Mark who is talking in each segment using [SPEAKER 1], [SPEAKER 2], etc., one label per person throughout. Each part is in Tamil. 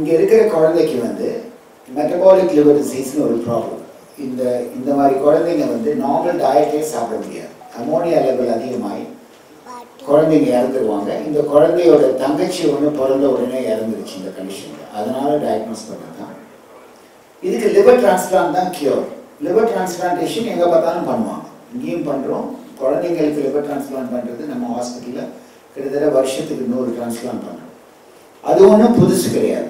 [SPEAKER 1] இங்கே இருக்கிற குழந்தைக்கு வந்து மெட்டபாலிக் லிவர் டிசீஸ்னு ஒரு ப்ராப்ளம். இந்த மாதிரி குழந்தைங்க வந்து நார்மல் டயட்டே சாப்பிட முடியாது. அமோனியா லெவல் அதிகமாகி குழந்தைங்க இறந்துருவாங்க. இந்த குழந்தையோட தங்கச்சி ஒன்று பிறந்த உடனே இறந்துருச்சு இந்த கண்டிஷனில். அதனால் டயக்னோஸ் பண்ணது தான். இதுக்கு லிவர் டிரான்ஸ்பிளான்ட் தான் கியூர். லிவர் டிரான்ஸ்பிளான்டேஷன் எங்கே பார்த்தாலும் பண்ணுவாங்க. இங்கேயும் பண்ணுறோம். குழந்தைங்களுக்கு லிவர் டிரான்ஸ்பிளான்ட் பண்ணுறது நம்ம ஹாஸ்பிட்டலில் கிட்டத்தட்ட வருஷத்துக்கு 100 டிரான்ஸ்பிளான்ட் பண்ணுறோம். அது ஒன்றும் புதுசு கிடையாது.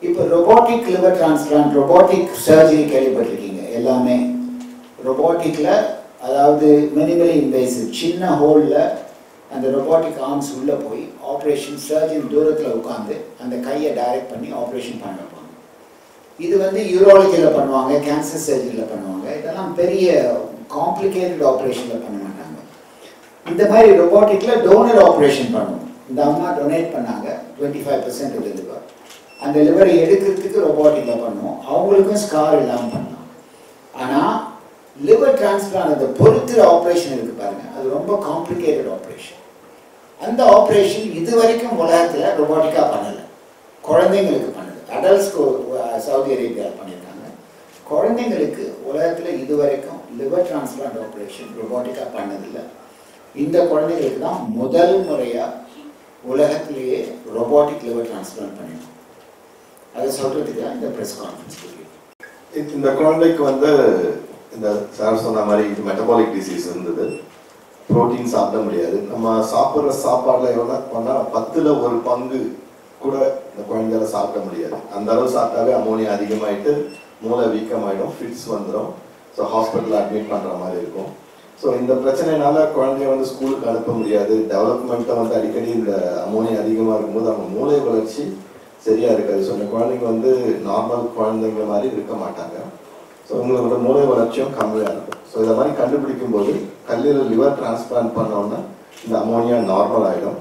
[SPEAKER 1] இப்போ robotic liver transplant, robotic surgery கேள்விப்பட்டிருக்கீங்க எல்லாமே. ரொபோட்டிக்கில் அதாவது மினிமலி இன்வேசிவ், சின்ன ஹோலில் அந்த ரொபோட்டிக் ஆர்ம்ஸ் உள்ளே போய் ஆப்ரேஷன், சர்ஜன் தூரத்தில் உட்காந்து அந்த கையை டைரக்ட் பண்ணி ஆப்ரேஷன் பண்ண வைப்பாங்க. இது வந்து யூரோலஜியில் பண்ணுவாங்க, கேன்சர் சர்ஜரியில் பண்ணுவாங்க. இதெல்லாம் பெரிய காம்ப்ளிகேட்டட் ஆப்ரேஷனில் பண்ண மாட்டாங்க. இந்த மாதிரி ரொபோட்டிக்கில் டோனர் ஆப்ரேஷன் பண்ணுவோம். இந்த அம்மா டொனேட் பண்ணாங்க 25% of the liver. அந்த லிவரை எடுக்கிறதுக்கு ரொபோட்டிக்கில் பண்ணுவோம். அவங்களுக்கும் ஸ்கார் இல்லாமல் பண்ணலாம். ஆனால் லிவர் டிரான்ஸ்பிளான்ட் அந்த பொறுத்துற ஆப்ரேஷன் இருக்குது பாருங்கள், அது ரொம்ப காம்ப்ளிகேட்டட் ஆப்ரேஷன். அந்த ஆப்ரேஷன் இது வரைக்கும் உலகத்தில் ரொபோட்டிக்காக பண்ணலை. குழந்தைங்களுக்கு பண்ணுது. அடல்ட்ஸ்க்கு சவுதி அரேபியாவில் பண்ணியிருக்காங்க. குழந்தைங்களுக்கு உலகத்தில் இது வரைக்கும் லிவர் டிரான்ஸ்பிளான்ட் ஆப்ரேஷன் ரொபோட்டிக்காக பண்ணதில்லை. இந்த குழந்தைங்களுக்கு தான் முதல் முறையாக உலகத்திலேயே ரொபோட்டிக் லிவர் டிரான்ஸ்பிளான்ட் பண்ணியிருக்கோம். அதை சொல்கிறதுக்கு தான் இந்த ப்ரெஸ் கான்ஃபரன்ஸ் கொடுக்குறோம்.
[SPEAKER 2] இந்த குழந்தைக்கு வந்து இந்த சார் சொன்ன மாதிரி இது மெட்டபாலிக் டிசீஸ் இருந்தது. ப்ரோட்டீன் சாப்பிட முடியாது. நம்ம சாப்பிட்ற சாப்பாடில் எவ்வளோ பண்ணால் 10ல் 1 பங்கு கூட இந்த குழந்தையால சாப்பிட முடியாது. அந்த அளவு சாப்பிட்டாலே அமோனியா அதிகமாகிட்டு மூளை வீக்கமாகிடும், ஃபிட்ஸ் வந்துடும். ஸோ ஹாஸ்பிட்டலில் அட்மிட் பண்ணுற மாதிரி இருக்கும். ஸோ இந்த பிரச்சனைனால குழந்தைய வந்து ஸ்கூலுக்கு அனுப்ப முடியாது. டெவலப்மெண்ட்டை வந்து அடிக்கடி இந்த அமோனியா அதிகமாக இருக்கும்போது அவங்க மூளை வளர்ச்சி சரியாக இருக்காது. ஸோ இந்த குழந்தைங்க வந்து நார்மல் குழந்தைங்க மாதிரி இருக்க மாட்டாங்க. ஸோ உங்களோட மூளை வளர்ச்சியும் கம்மியாக இருக்கும். ஸோ இதை மாதிரி கண்டுபிடிக்கும் போது கல்லீரல் லிவர் டிரான்ஸ்பிளான்ட் பண்ணோன்னா இந்த அமோனியா நார்மல் ஆகிடும்.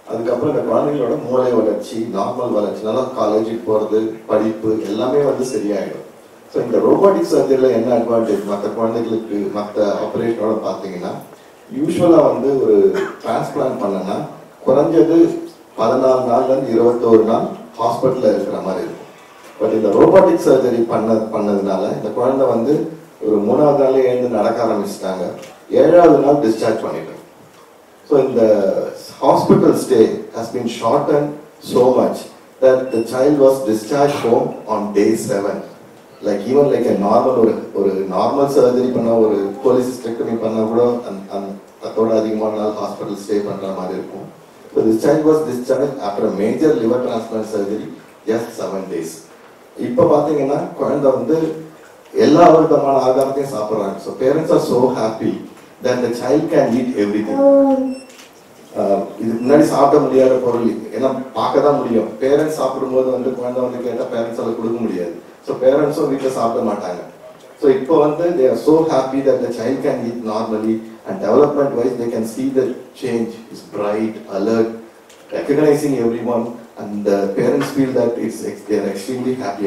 [SPEAKER 2] அதுக்கப்புறம் இந்த குழந்தைங்களோட மூளை வளர்ச்சி, நார்மல் வளர்ச்சி, நல்லா காலேஜுக்கு போகிறது, படிப்பு எல்லாமே வந்து சரியாயிடும். ஸோ இந்த ரோபோட்டிக் சர்ஜரியில் என்ன அட்வான்டேஜ் மற்ற குழந்தைகளுக்கு மற்ற ஆப்ரேஷனோட பார்த்தீங்கன்னா, யூஸ்வலாக வந்து ஒரு டிரான்ஸ்பிளான்ட் பண்ணனா குறைஞ்சது 14 நாள்லேருந்து 21 நாள் ஹாஸ்பிட்டலில் இருக்கிற மாதிரி இருக்கும். பட் இந்த ரோபோட்டிக் சர்ஜரி பண்ணதுனால இந்த குழந்தை வந்து ஒரு 3வது நாளே எழுந்து நடக்க ஆரம்பிச்சிட்டாங்க. 7வது நாள் டிஸ்சார்ஜ் பண்ணிட்டோம். ஸோ இந்த hospital stay has been shortened so much that the child was discharged home on day 7. Like even like a normal ஒரு normal surgery பண்ணா ஒரு cholecystectomy பண்ணா கூட அதோட அதிகமான நாள் ஹாஸ்பிட்டல் ஸ்டே பண்ற மாதிரி இருக்கும். So this child was discharged after a major liver transplant surgery just 7 days. இப்போ பார்த்தீங்கன்னா குழந்தை வந்து எல்லா விதமான ஆகாரத்தையும் சாப்பிட்றாங்க. So parents are so happy that the child can eat everything. இதுக்கு முன்னாடி சாப்பிட முடியாத பொருள் ஏன்னா பார்க்க தான் முடியும். பேரண்ட்ஸ் சாப்பிடும்போது வந்து குழந்தை வந்து கேட்டால் பேரண்ட்ஸ் அதை கொடுக்க முடியாது. ஸோ பேரண்ட்ஸும் வீட்டில் சாப்பிட மாட்டாங்க. ஸோ இப்போ வந்து they are so happy that the child can eat normally and development wise they can see the change is bright, alert, recognizing everyone, and the parents feel that they are extremely happy.